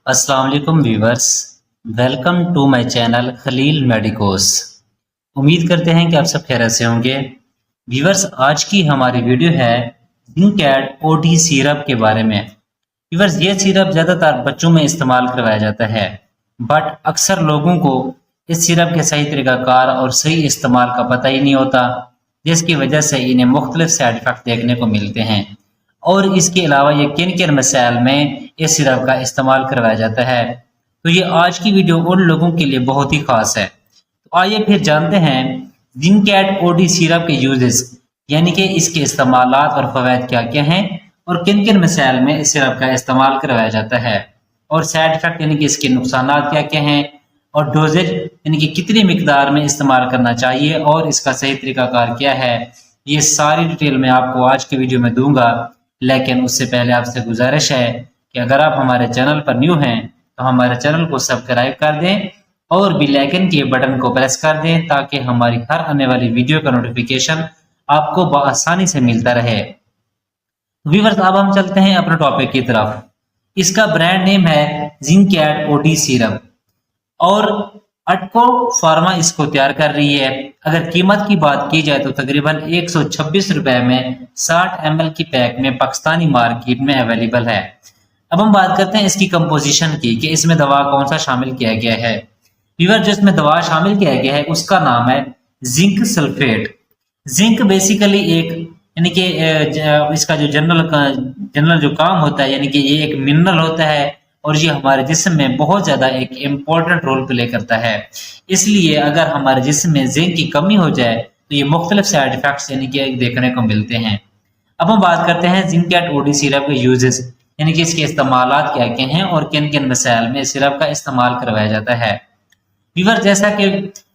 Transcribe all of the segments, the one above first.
अस्सलाम वालेकुम viewers. Welcome to my channel Khalil medicos. उम्मीद करते हैं कि आप सब खैरियत से होंगे। व्यूवर्स, आज की हमारी वीडियो है जिंकैड ओडी सिरप के बारे में। व्यूवर्स, ये सिरप ज़्यादातर बच्चों में इस्तेमाल करवाया जाता है, बट अक्सर लोगों को इस सिरप के सही तरीक़ाकार और सही इस्तेमाल का पता ही नहीं होता, जिसकी वजह से इन्हें मुख्तलिफ साइड इफ़ेक्ट देखने को मिलते हैं। और इसके अलावा ये किन किन मसाइल में इस सिरप का इस्तेमाल करवाया जाता है, तो ये आज की वीडियो उन लोगों के लिए बहुत ही खास है। तो आइए फिर जानते हैं जिंकैड ओडी सिरप के यूजेस, यानी कि इसके इस्तेमालात और फवायद क्या क्या हैं और किन किन मसाइल में इस सिरप का इस्तेमाल करवाया जाता है, और साइड इफेक्ट यानी कि इसके नुकसानात क्या क्या हैं, और डोजेज यानी कि कितनी मिकदार में इस्तेमाल करना चाहिए और इसका सही तरीकाकार क्या है, ये सारी डिटेल मैं आपको आज की वीडियो में दूंगा। लेकिन उससे पहले आपसे गुजारिश है कि अगर आप हमारे चैनल पर न्यू हैं तो हमारे चैनल को सब्सक्राइब कर दें और बेल आइकन के बटन को प्रेस कर दें, ताकि हमारी हर आने वाली वीडियो का नोटिफिकेशन आपको बआसानी से मिलता रहे। व्यूअर्स, अब हम चलते हैं अपने टॉपिक की तरफ। इसका ब्रांड नेम है जिंकैड ओडी सिरप और अटको फार्मा इसको तैयार कर रही है। अगर कीमत की बात की जाए तो तकरीबन 126 रुपए में 60 ml की पैक में पाकिस्तानी मार्केट में अवेलेबल है। अब हम बात करते हैं इसकी कंपोजिशन की कि इसमें दवा कौन सा शामिल किया गया है। व्यूअर, जो इसमें दवा शामिल किया गया है उसका नाम है जिंक सल्फेट। जिंक बेसिकली एक यानी कि इसका जो जनरल जो काम होता है, यानी कि ये एक मिनरल होता है और ये हमारे जिस्म में बहुत ज्यादा एक इम्पोर्टेंट रोल प्ले करता है। इसलिए अगर हमारे जिस्म में जिंक की कमी हो जाए तो ये मुख्तलिफ साइड इफेक्ट्स यानी कि देखने को मिलते हैं। अब हम बात करते हैं जिंकैड ओडी सिरप के यूजेस, यानी कि इसके इस्तेमालात क्या क्या हैं और किन किन मसाइल में सिरप का इस्तेमाल करवाया जाता है। व्यूअर, जैसा कि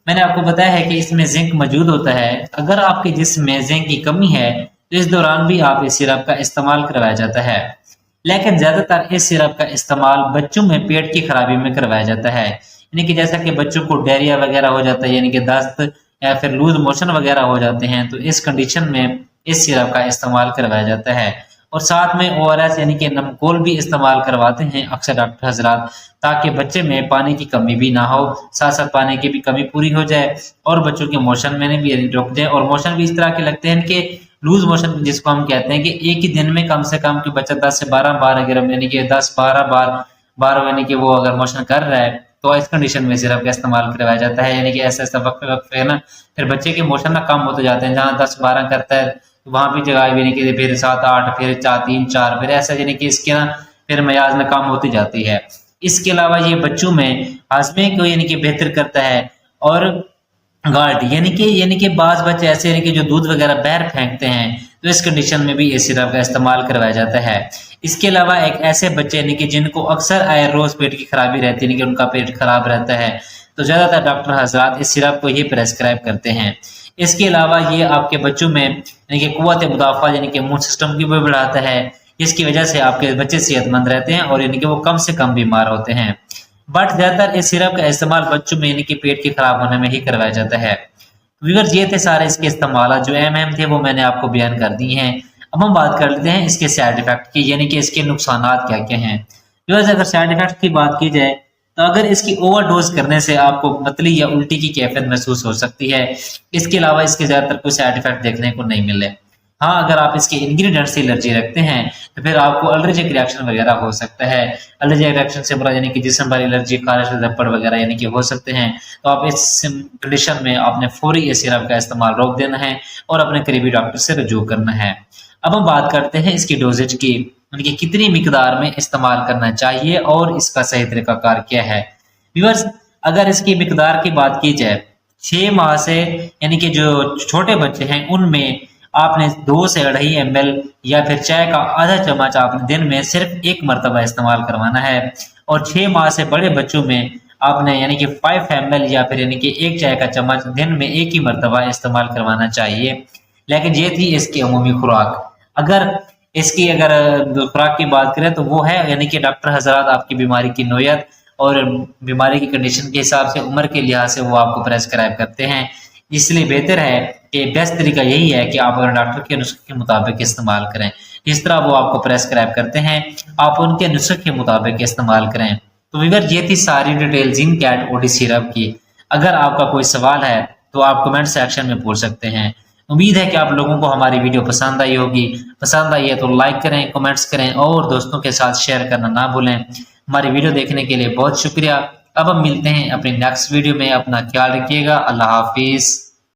मैंने आपको बताया है कि इसमें जिंक मौजूद होता है। अगर आपके जिस्म में जिंक की कमी है तो इस दौरान भी आप इस सिरप का इस्तेमाल करवाया जाता है। लेकिन ज्यादातर इस सिरप का इस्तेमाल बच्चों में पेट की खराबी में करवाया जाता है, यानी कि जैसा कि बच्चों को डायरिया वगैरह हो जाता है, यानी कि दस्त या फिर लूज मोशन वगैरह हो जाते हैं, तो इस कंडीशन में इस सिरप का इस्तेमाल करवाया जाता है। और साथ में ORS यानी कि नमकोल भी इस्तेमाल करवाते हैं अक्सर डॉक्टर हजरात, ताकि बच्चे में पानी की कमी भी ना हो, साथ साथ पानी की भी कमी पूरी हो जाए और बच्चों के मोशन में भी रुक जाए। और मोशन भी इस तरह के लगते हैं कि लूज मोशन जिसको हम कहते हैं कि एक ही दिन में कम से कम कि बच्चा 10 से 12 बार अगर यानी कि 10-12 बार यानी कि वो अगर मोशन कर रहा है तो इस कंडीशन में सिरप का इस्तेमाल करवाया जाता है। यानी कि ऐसा ऐसा वक्त है ना, फिर बच्चे के मोशन ना कम होते जाते हैं। जहाँ 10-12 करता है तो वहां भी जगह यानी कि फिर 7-8, फिर 4-3-4, फिर ऐसा यानी कि इसके ना फिर मियाज में कम होती जाती है। इसके अलावा ये बच्चों में हाजमे को यानी कि बेहतर करता है और गार्ड यानी कि बाज बच्चे ऐसे यानी कि जो दूध वगैरह बाहर फेंकते हैं, तो इस कंडीशन में भी इस सिरप का इस्तेमाल करवाया जाता है। इसके अलावा एक ऐसे बच्चे यानी कि जिनको अक्सर आए रोज पेट की खराबी रहती है, यानी कि उनका पेट खराब रहता है, तो ज्यादातर डॉक्टर हजरात इस सिरप को ही प्रेस्क्राइब करते हैं। इसके अलावा ये आपके बच्चों में यानी कि कुव्वत मुदाफा यानी कि इम्यून सिस्टम की भी बढ़ाता है, जिसकी वजह से आपके बच्चे सेहतमंद रहते हैं और यानी कि वो कम से कम बीमार होते हैं। बट ज्यादातर इस सिरप का इस्तेमाल बच्चों में यानी कि पेट के खराब होने में ही करवाया जाता है। व्यूअर्स, ये थे सारे इसके इस्तेमाल जो अहम थे वो मैंने आपको बयान कर दी हैं। अब हम बात कर लेते हैं इसके साइड इफेक्ट की, यानी कि इसके नुकसानात क्या क्या हैं। व्यूअर्स, अगर साइड इफेक्ट की बात की जाए तो अगर इसकी ओवरडोज करने से आपको मतली या उल्टी की कैफियत महसूस हो सकती है। इसके अलावा इसके ज्यादातर कोई साइड इफेक्ट देखने को नहीं मिले। हाँ, अगर आप इसके इंग्रेडिएंट्स से एलर्जी रखते हैं तो फिर आपको एलर्जिक रिएक्शन वगैरह हो सकता है। एलर्जिक रिएक्शन से बुरा यानी कि जिस्म पर एलर्जी, खारिश, धब्बड़ वगैरह यानी कि हो सकते हैं। तो आप इस कंडीशन में आपने फौरी इस सिरप का इस्तेमाल रोक देना है और अपने करीबी डॉक्टर से रजू करना है। अब हम बात करते हैं इसकी डोजेज की, यानी कि कितनी मिकदार में इस्तेमाल करना चाहिए और इसका सही तरीकाकार क्या है। व्यूअर्स, अगर इसकी मिकदार की बात की जाए 6 माह से यानी कि जो छोटे बच्चे हैं उनमें आपने 2 से 2.5 ml या फिर चाय का आधा चम्मच आपने दिन में सिर्फ एक मरतबा इस्तेमाल करवाना है। और 6 माह से बड़े बच्चों में आपने यानी कि 5 ml या फिर यानी कि एक चाय का चम्मच दिन में एक ही मरतबा इस्तेमाल करवाना चाहिए। लेकिन ये थी इसकी अमूमी खुराक। अगर इसकी खुराक की बात करें तो वो है यानी कि डॉक्टर हजरात आपकी बीमारी की नोयत और बीमारी की कंडीशन के हिसाब से, उम्र के लिहाज से वो आपको प्रेस्क्राइब करते हैं। इसलिए बेहतर है कि बेस्ट तरीका यही है कि आप अगर डॉक्टर के नुस्खे के मुताबिक इस्तेमाल करें, जिस तरह वो आपको प्रेस्क्राइब करते हैं आप उनके नुस्खे के मुताबिक इस्तेमाल करें। तो व्यूअर ये थी सारी detail Zincat OD syrup की। अगर आपका कोई सवाल है तो आप कमेंट सेक्शन में पूछ सकते हैं। उम्मीद है कि आप लोगों को हमारी वीडियो पसंद आई होगी। पसंद आई है तो लाइक करें, कमेंट्स करें और दोस्तों के साथ शेयर करना ना भूलें। हमारी वीडियो देखने के लिए बहुत शुक्रिया। अब हम मिलते हैं अपनी नेक्स्ट वीडियो में। अपना ख्याल रखिएगा। अल्लाह हाफिज।